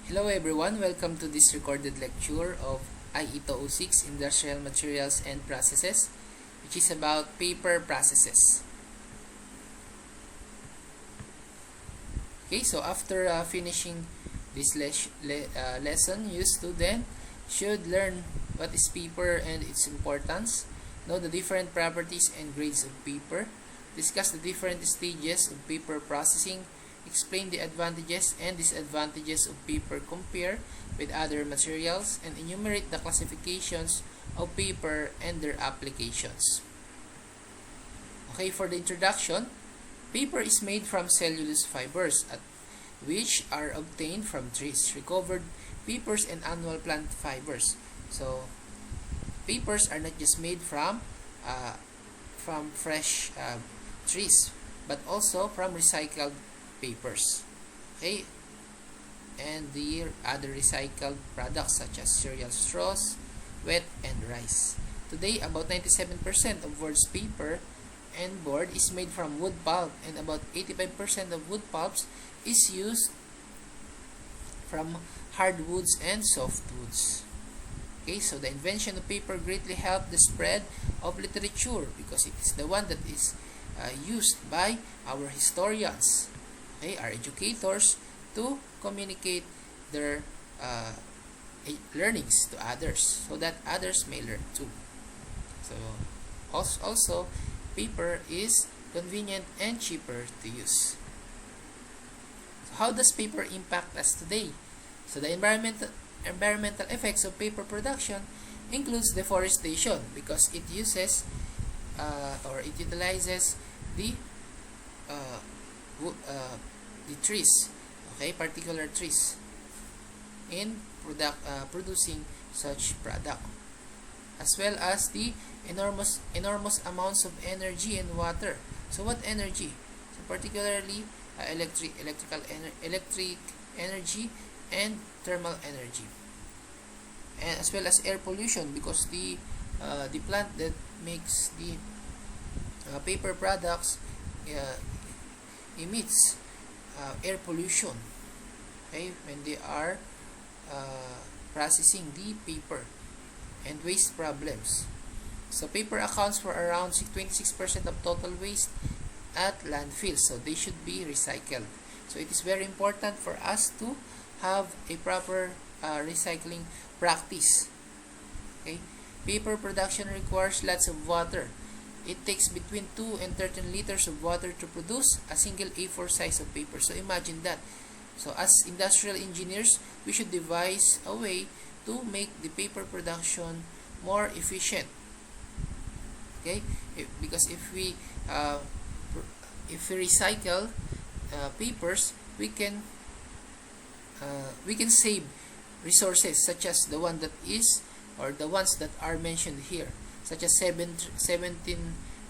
Hello everyone, welcome to this recorded lecture of IE 206 Industrial Materials and Processes, which is about paper processes. Okay, so after finishing this lesson, you student should learn what is paper and its importance, know the different properties and grades of paper, discuss the different stages of paper processing, explain the advantages and disadvantages of paper compared with other materials, and enumerate the classifications of paper and their applications. Okay, for the introduction, paper is made from cellulose fibers, which are obtained from trees, recovered papers, and annual plant fibers. So, papers are not just made from fresh trees, but also from recycled papers. Okay, and the other recycled products such as cereal straws, wet, and rice. Today, about 97% of world's paper and board is made from wood pulp, and about 85% of wood pulps is used from hardwoods and softwoods. Okay, so the invention of paper greatly helped the spread of literature because it is the one that is used by our historians, okay, our educators, to communicate their learnings to others so that others may learn too. So also paper is convenient and cheaper to use. So how does paper impact us today? So the environmental effects of paper production includes deforestation because it uses or it utilizes the trees, okay, particular trees in producing such product, as well as the enormous amounts of energy and water. So what energy? So particularly electric energy and thermal energy, and as well as air pollution because the plant that makes the paper products emits air pollution, okay, when they are processing the paper, and waste problems. So paper accounts for around 26% of total waste at landfills, so they should be recycled. So it is very important for us to have a proper recycling practice. Okay, paper production requires lots of water. It takes between 2 and 13 liters of water to produce a single A4 size of paper. So imagine that. So as industrial engineers, we should devise a way to make the paper production more efficient. Okay, because if we recycle papers, we can save resources such as the one that is, or the ones that are mentioned here, such as 17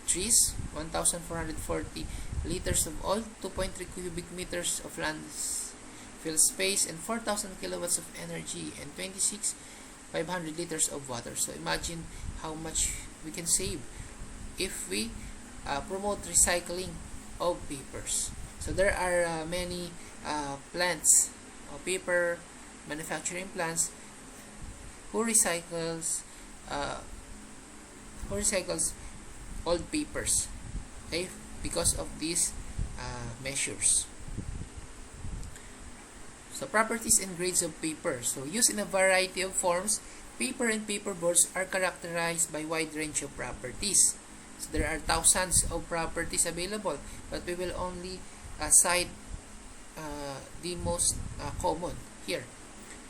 trees, 1,440 liters of oil, 2.3 cubic meters of landfill space, and 4,000 kilowatts of energy, and 500 liters of water. So imagine how much we can save if we promote recycling of papers. So there are many plants, paper manufacturing plants, who recycles old papers, okay, because of these measures. So properties and grades of paper. So used in a variety of forms, paper and paper boards are characterized by a wide range of properties. So there are thousands of properties available, but we will only cite the most common here.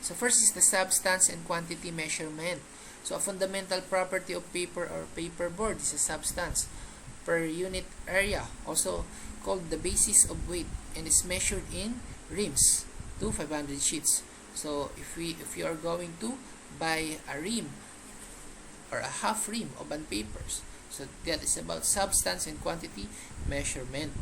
So first is the substance and quantity measurement. So a fundamental property of paper or paper board is a substance per unit area, also called the basis of weight, and is measured in reams to 500 sheets. So if you are going to buy a ream or a half ream of bond papers, so that is about substance and quantity measurement.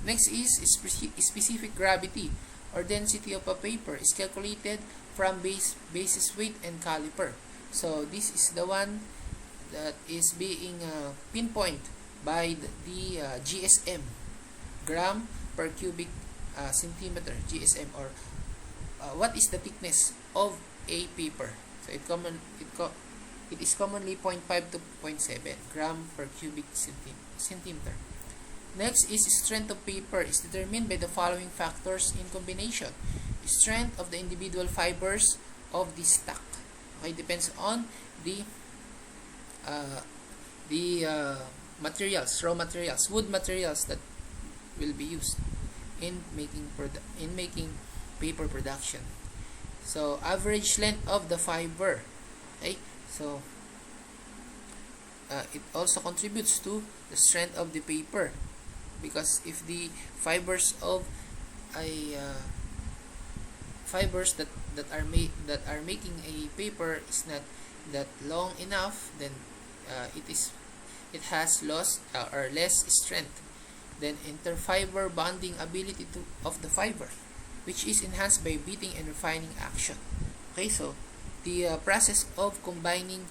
Next is specific gravity or density of a paper is calculated from basis weight and caliper. So this is the one that is being pinpointed by the GSM, gram per cubic centimeter, GSM, or what is the thickness of a paper? So it is commonly 0.5 to 0.7 gram per cubic centimeter. Next is strength of paper is determined by the following factors in combination. Strength of the individual fibers of the stock. Okay, depends on the materials, raw materials, wood materials that will be used in making paper production. So average length of the fiber. Okay, so it also contributes to the strength of the paper, because if the fibers of a fibers that are making a paper is not that long enough, then it has lost or less strength than interfiber bonding ability of the fiber, which is enhanced by beating and refining action. Okay, so the process of combining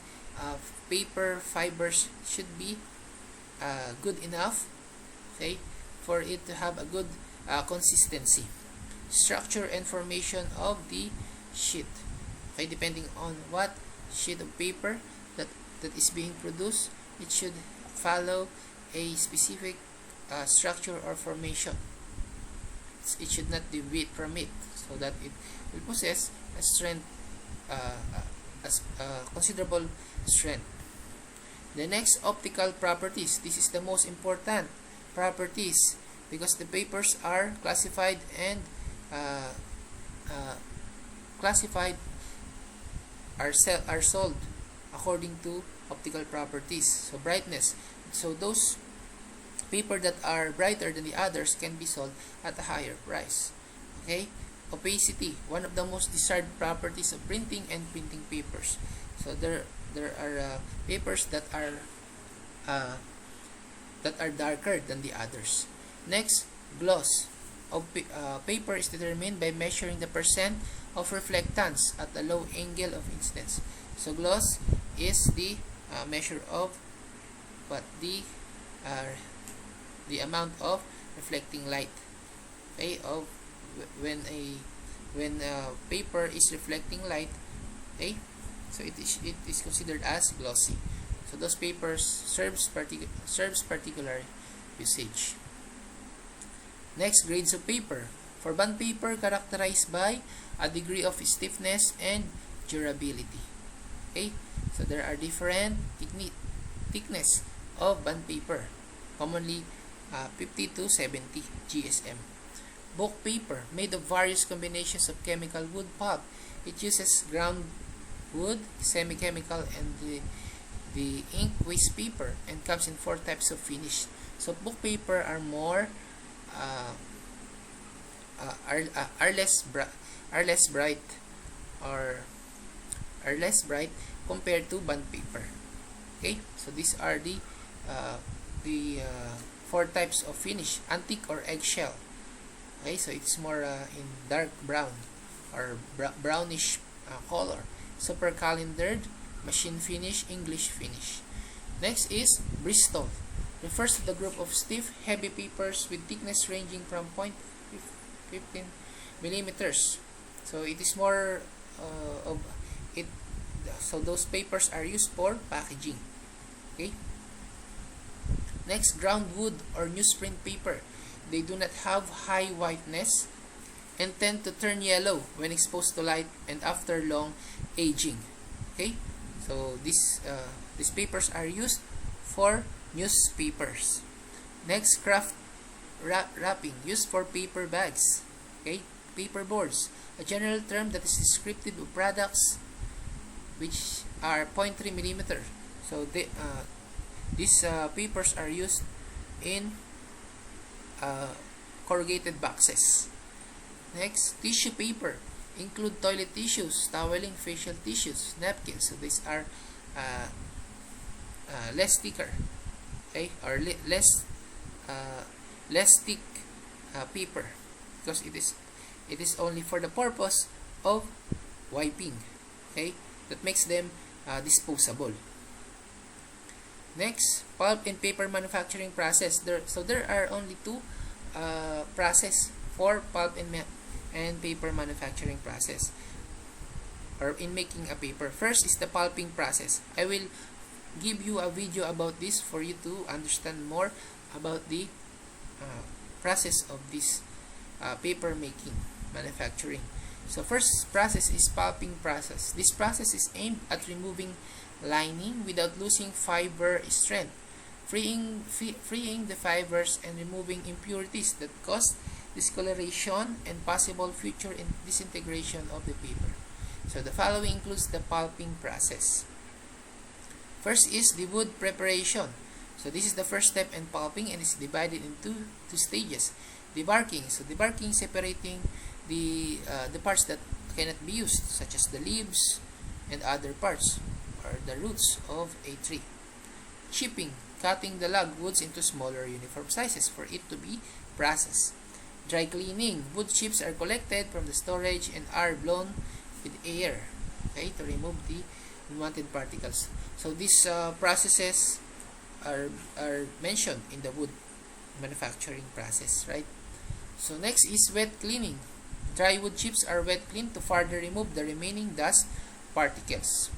paper fibers should be good enough, okay, for it to have a good consistency. Structure and formation of the sheet. Okay, depending on what sheet of paper that is being produced, it should follow a specific structure or formation. It should not deviate from it, so that it will possess a strength, considerable strength. The next, optical properties. This is the most important properties, because the papers are classified and are sold according to optical properties. So brightness. So those paper that are brighter than the others can be sold at a higher price. Okay. Opacity, one of the most desired properties of printing and printing papers. So there are papers that are darker than the others. Next, gloss of paper is determined by measuring the percent of reflectance at a low angle of incidence. So gloss is the measure of what the amount of reflecting light, okay, of when paper is reflecting light, okay, so it is considered as glossy. So those papers serves particular usage. Next, grades of paper. For bond paper, characterized by a degree of stiffness and durability. Okay, so there are different thickness of bond paper, commonly 50 to 70 GSM. Book paper, made of various combinations of chemical wood pulp. It uses ground wood, semi-chemical, and the ink waste paper, and comes in 4 types of finish. So book paper are more less bright compared to bond paper. Okay, so these are the 4 types of finish: antique or eggshell. Okay, so it's more in dark brown or brownish color. Super calendared, machine finish, English finish. Next is Bristol. Refers to the group of stiff, heavy papers with thickness ranging from 0.15 millimeters. So it is more of it. So those papers are used for packaging. Okay. Next, ground wood or newsprint paper. They do not have high whiteness and tend to turn yellow when exposed to light and after long aging. Okay, so these papers are used for newspapers. Next, craft wrapping, used for paper bags. Okay, paper boards, a general term that is descriptive of products which are 0.3 millimeter. So these papers are used in corrugated boxes. Next, tissue paper include toilet tissues, toweling, facial tissues, napkins. So these are less thicker, okay, or less thick paper, because it is only for the purpose of wiping. Okay, that makes them disposable. Next, pulp and paper manufacturing process. There are only 2 process for pulp and and paper manufacturing process, or in making a paper. First is the pulping process. I will give you a video about this for you to understand more about the process of this paper making manufacturing. So first process is pulping process. This process is aimed at removing lining without losing fiber strength, freeing the fibers and removing impurities that cause discoloration and possible future disintegration of the paper. So the following includes the pulping process. First is the wood preparation. So this is the first step in pulping and is divided into two stages. Debarking. So debarking, separating the parts that cannot be used, such as the leaves and other parts or the roots of a tree. Chipping, cutting the log woods into smaller uniform sizes for it to be processed. Dry cleaning, wood chips are collected from the storage and are blown with air, okay, to remove the unwanted particles. So these processes are mentioned in the wood manufacturing process, right? So next is wet cleaning. Dry wood chips are wet cleaned to further remove the remaining dust particles.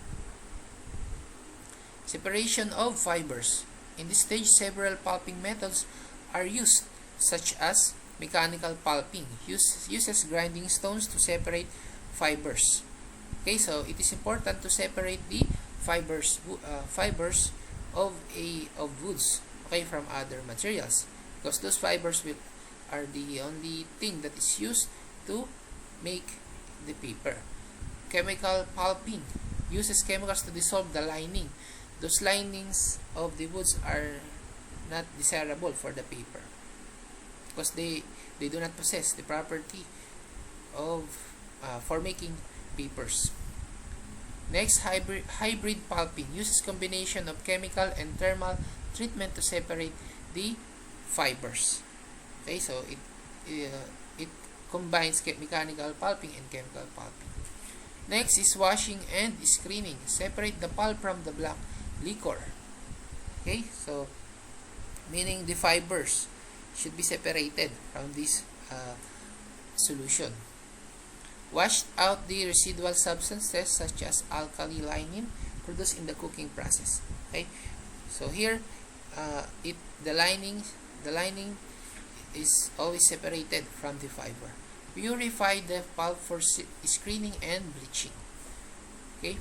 Separation of fibers. In this stage, several pulping methods are used, such as mechanical pulping, uses grinding stones to separate fibers. Okay, so it is important to separate the fibers of woods, okay, from other materials, because those fibers are the only thing that is used to make the paper. Chemical pulping uses chemicals to dissolve the lining. Those linings of the woods are not desirable for the paper because they do not possess the property of for making papers. Next, hybrid pulping uses combination of chemical and thermal treatment to separate the fibers. Okay, so it combines mechanical pulping and chemical pulping. Next is washing and screening. Separate the pulp from the black liquor. Okay, so meaning the fibers should be separated from this solution. Washed out the residual substances such as alkali lining produced in the cooking process. Okay, so here the lining is always separated from the fiber. Purify the pulp for screening and bleaching. Okay,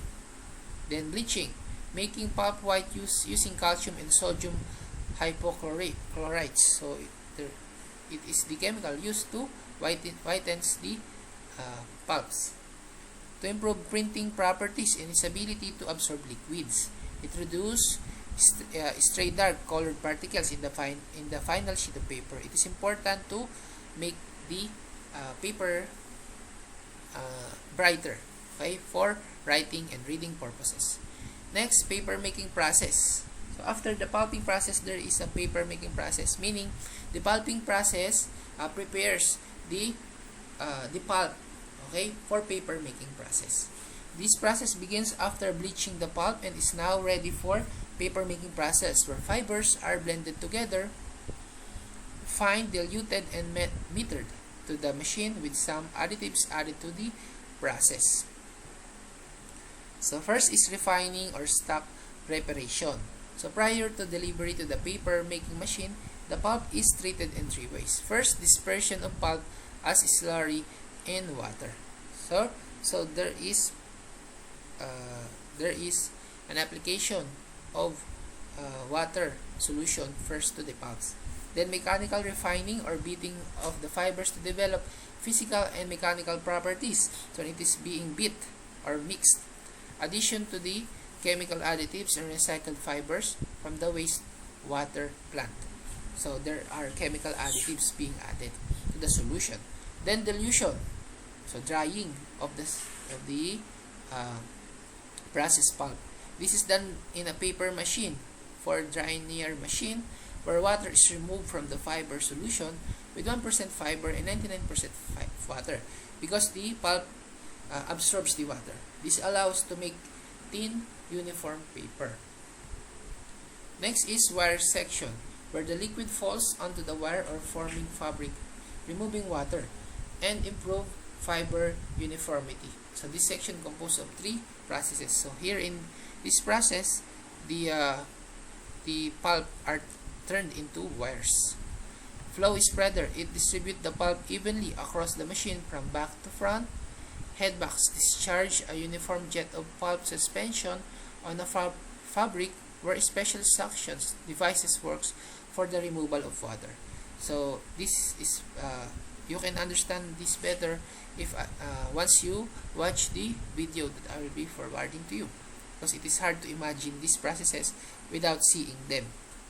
then bleaching, making pulp white using calcium and sodium hypochlorite. So it is the chemical used to whitens the pulps. To improve printing properties and its ability to absorb liquids, it reduces stray dark colored particles in the final sheet of paper. It is important to make the paper brighter, okay, for writing and reading purposes. Next, paper making process. So after the pulping process, there is a paper making process, meaning the pulping process prepares the pulp, okay, for paper making process. This process begins after bleaching the pulp and is now ready for paper making process, where fibers are blended together, fine, diluted, and metered to the machine with some additives added to the process. So first is refining or stock preparation. So prior to delivery to the paper making machine, the pulp is treated in three ways. First, dispersion of pulp as slurry in water. So there is an application of water solution first to the pulps. Then mechanical refining or beating of the fibers to develop physical and mechanical properties. So it is being beat or mixed. Addition to the chemical additives and recycled fibers from the wastewater plant. So there are chemical additives being added to the solution. Then dilution. So drying of the processed pulp. This is done in a paper machine for Dryner machine, where water is removed from the fiber solution with 1% fiber and 99% water, because the pulp absorbs the water. This allows to make thin uniform paper. Next is wire section, where the liquid falls onto the wire or forming fabric, removing water and improve fiber uniformity. So this section composed of 3 processes. So here in this process, the pulp are turned into wires. Flow spreader, it distributes the pulp evenly across the machine from back to front. Headbacks discharge a uniform jet of pulp suspension on a fabric where special suction devices works for the removal of water. So this is you can understand this better if once you watch the video that I will be forwarding to you, because it is hard to imagine these processes without seeing them.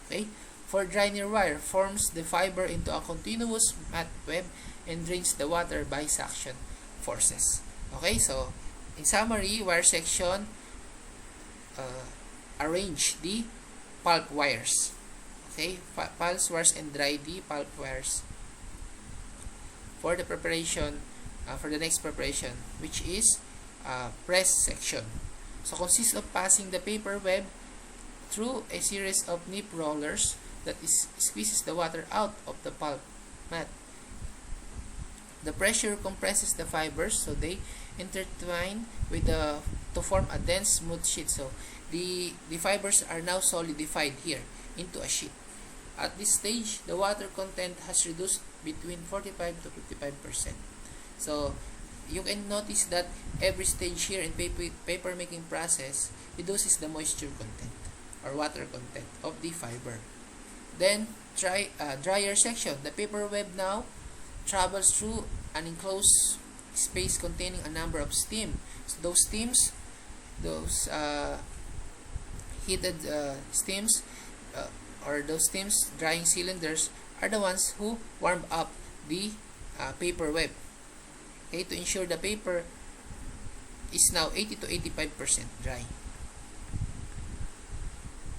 Okay, for dryer wire, forms the fiber into a continuous mat web and drains the water by suction forces. Okay, so in summary, wire section arrange the pulp wires. Okay, pulse wires and dry the pulp wires for the preparation for the next preparation, which is press section. So consists of passing the paper web through a series of nip rollers that squeezes the water out of the pulp mat. The pressure compresses the fibers so they intertwine to form a dense smooth sheet. So the fibers are now solidified here into a sheet. At this stage, the water content has reduced between 45 to 55%. So you can notice that every stage here in paper making process reduces the moisture content or water content of the fiber. Then dryer section. The paper web now travels through an enclosed space containing a number of steam. So those steams, those heated steams or those steams drying cylinders are the ones who warm up the paper web. Okay, to ensure the paper is now 80 to 85% dry.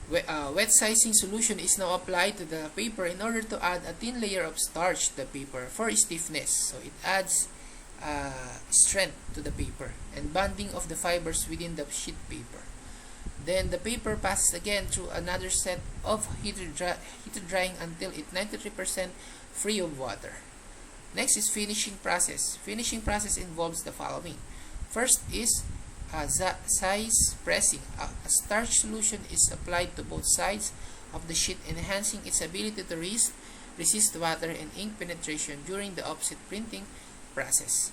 Wet sizing solution is now applied to the paper in order to add a thin layer of starch to the paper for stiffness. So it adds strength to the paper and bonding of the fibers within the sheet paper. Then the paper passes again through another set of heated drying until it's 93% free of water. Next is finishing process. Finishing process involves the following. First is size pressing. A starch solution is applied to both sides of the sheet, enhancing its ability to resist water and ink penetration during the offset printing process.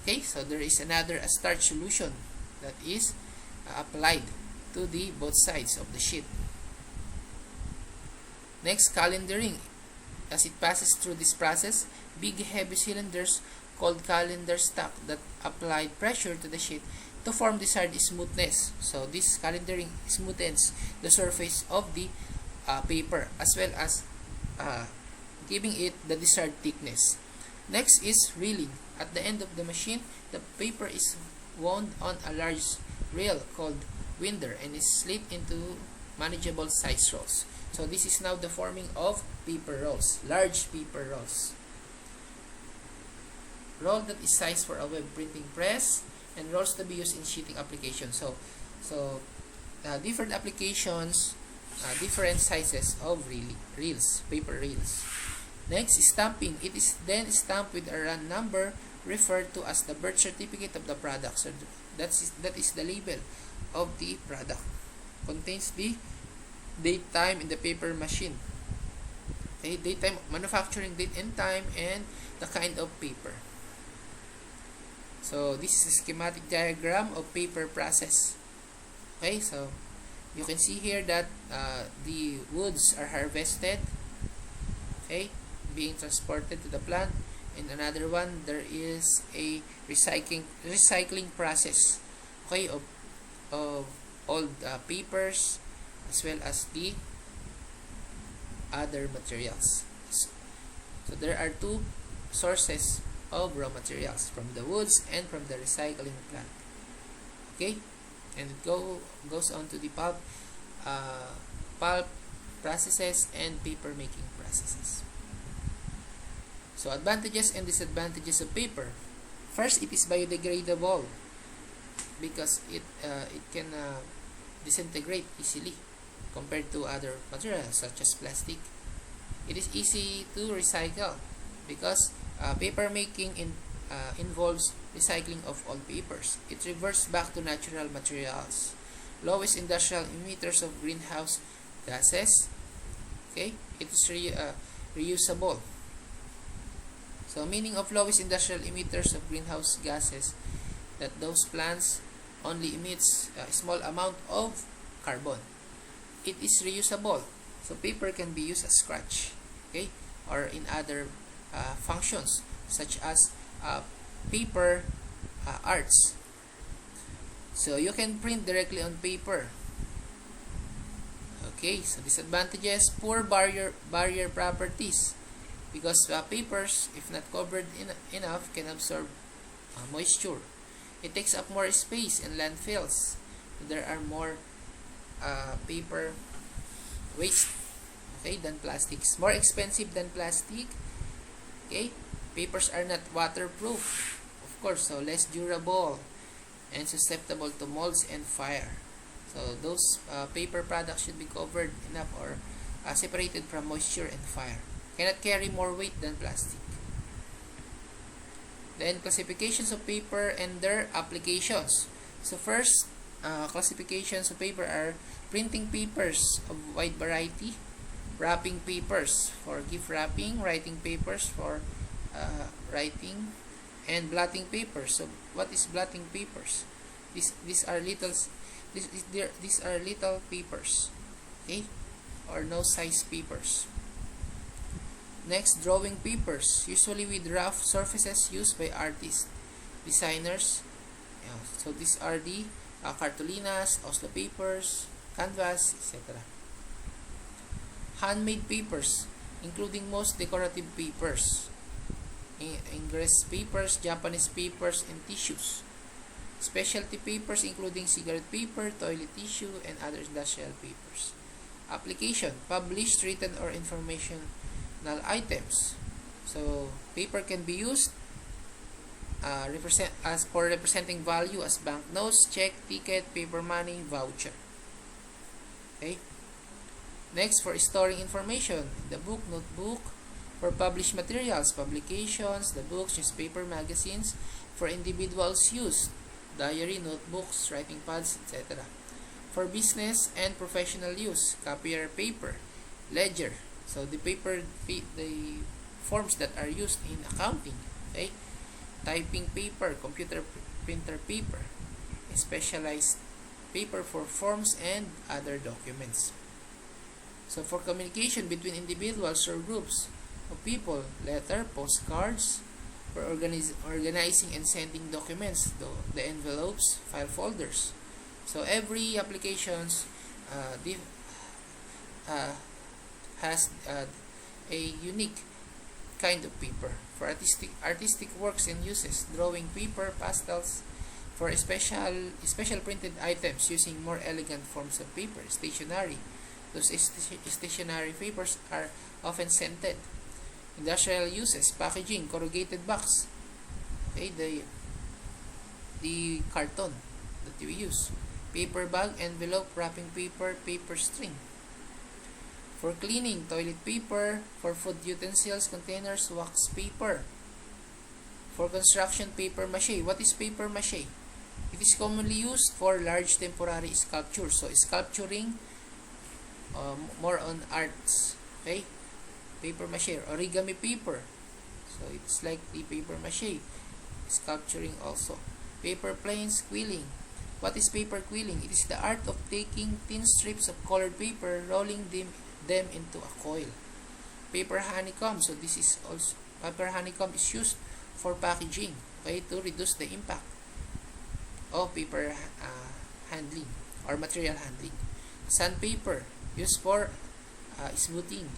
Okay, so there is another starch solution that is applied to the both sides of the sheet. Next, calendering. As it passes through this process, big heavy cylinders called calendar stock that applied pressure to the sheet to form desired smoothness. So this calendering smoothens the surface of the paper as well as giving it the desired thickness. Next is reeling. At the end of the machine, the paper is wound on a large reel called winder and is slit into manageable size rolls. So this is now the forming of paper rolls, large paper rolls. Roll that is sized for a web printing press and rolls to be used in sheeting applications. So different applications, different sizes of reels, paper reels. Next is stamping. It is then stamped with a run number referred to as the birth certificate of the product. So that is the label of the product. Contains the date, time in the paper machine. Okay, date, time, manufacturing date and time, and the kind of paper. So this is a schematic diagram of paper process. Okay, so you can see here that the woods are harvested, okay, being transported to the plant. And another one, there is a recycling process, okay, of old papers as well as the other materials. So there are two sources of raw materials, from the woods and from the recycling plant. Okay, and it goes on to the pulp processes and paper making processes. So advantages and disadvantages of paper. First, it is biodegradable because it can disintegrate easily compared to other materials such as plastic. It is easy to recycle because paper making involves recycling of all papers. It reverts back to natural materials. Lowest industrial emitters of greenhouse gases. Okay, it is reusable. So meaning of lowest industrial emitters of greenhouse gases, that those plants only emits a small amount of carbon. It is reusable. So paper can be used as scratch, okay, or in other functions such as paper arts. So you can print directly on paper. Okay, so disadvantages: poor barrier properties, because papers, if not covered enough, can absorb moisture. It takes up more space in landfills. There are more paper waste, okay, than plastics. More expensive than plastic. Okay, papers are not waterproof, of course, so less durable and susceptible to molds and fire. So those paper products should be covered enough or separated from moisture and fire. Cannot carry more weight than plastic. Then classifications of paper and their applications. So first, classifications of paper are printing papers of wide variety, wrapping papers for gift wrapping, writing papers for writing, and blotting papers. So what is blotting papers? These are little papers, okay, or no size papers. Next, drawing papers, usually with rough surfaces used by artists, designers. So these are the cartulinas, Oslo papers, canvas, etc. Handmade papers, including most decorative papers, ingress papers, Japanese papers, and tissues. Specialty papers, including cigarette paper, toilet tissue, and other industrial papers. Application: published, written, or informational items. So paper can be used representing value as banknotes, check, ticket, paper money, voucher. Okay. Next, for storing information, the book, notebook. For published materials, publications, the books, newspaper, magazines. For individuals' use, diary, notebooks, writing pads, etc. For business and professional use, copier paper, ledger. So the forms that are used in accounting, okay? Typing paper, computer printer paper, specialized paper for forms and other documents. So for communication between individuals or groups of people, letter, postcards. For organizing and sending documents, the envelopes, file folders. So every applications has a unique kind of paper. For artistic works and uses, drawing paper, pastels. For special printed items using more elegant forms of paper, stationery. Those stationery papers are often scented. Industrial uses, packaging, corrugated box. Okay, the carton that you use. Paper bag, envelope, wrapping paper, paper string. For cleaning, toilet paper. For food utensils, containers, wax paper. For construction, paper mache. What is paper mache? It is commonly used for large temporary sculptures. So sculpturing, more on arts. Okay, paper mache. Origami paper. So it's like the paper mache. Sculpturing also. Paper planes, quilling. What is paper quilling? It is the art of taking thin strips of colored paper, rolling them into a coil. Paper honeycomb. So this is also, paper honeycomb is used for packaging, okay, to reduce the impact of paper handling or material handling. Sandpaper, used for smoothing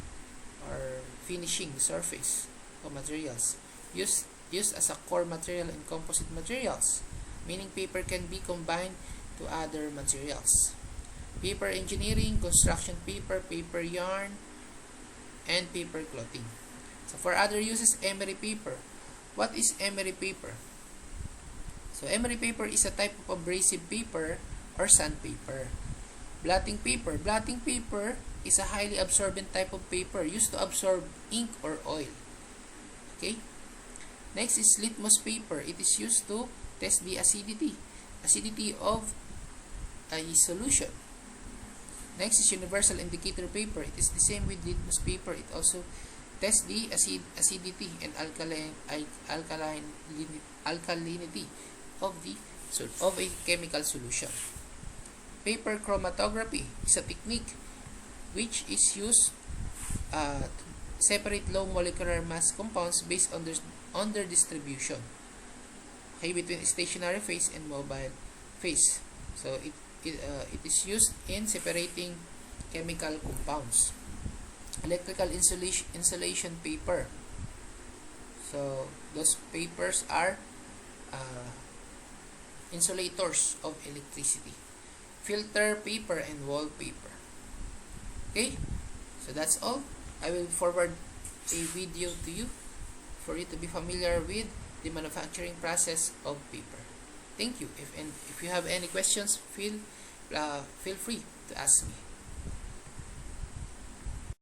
or finishing the surface of materials. Used as a core material in composite materials, meaning paper can be combined to other materials. Paper engineering, construction paper, paper yarn, and paper clothing. So for other uses, emery paper. What is emery paper? So emery paper is a type of abrasive paper or sandpaper. Blotting paper. Blotting paper is a highly absorbent type of paper used to absorb ink or oil. Okay? Next is litmus paper. It is used to test the acidity of a solution. Next is universal indicator paper. It is the same with litmus paper. It also tests the acidity and alkalinity of a chemical solution. Paper chromatography is a technique which is used to separate low molecular mass compounds based on their distribution, okay, between stationary phase and mobile phase. So it is used in separating chemical compounds. Electrical insulation paper. So those papers are insulators of electricity. Filter paper and wallpaper. Okay, so that's all. I will forward a video to you for you to be familiar with the manufacturing process of paper. Thank you. If you have any questions, feel free to ask me.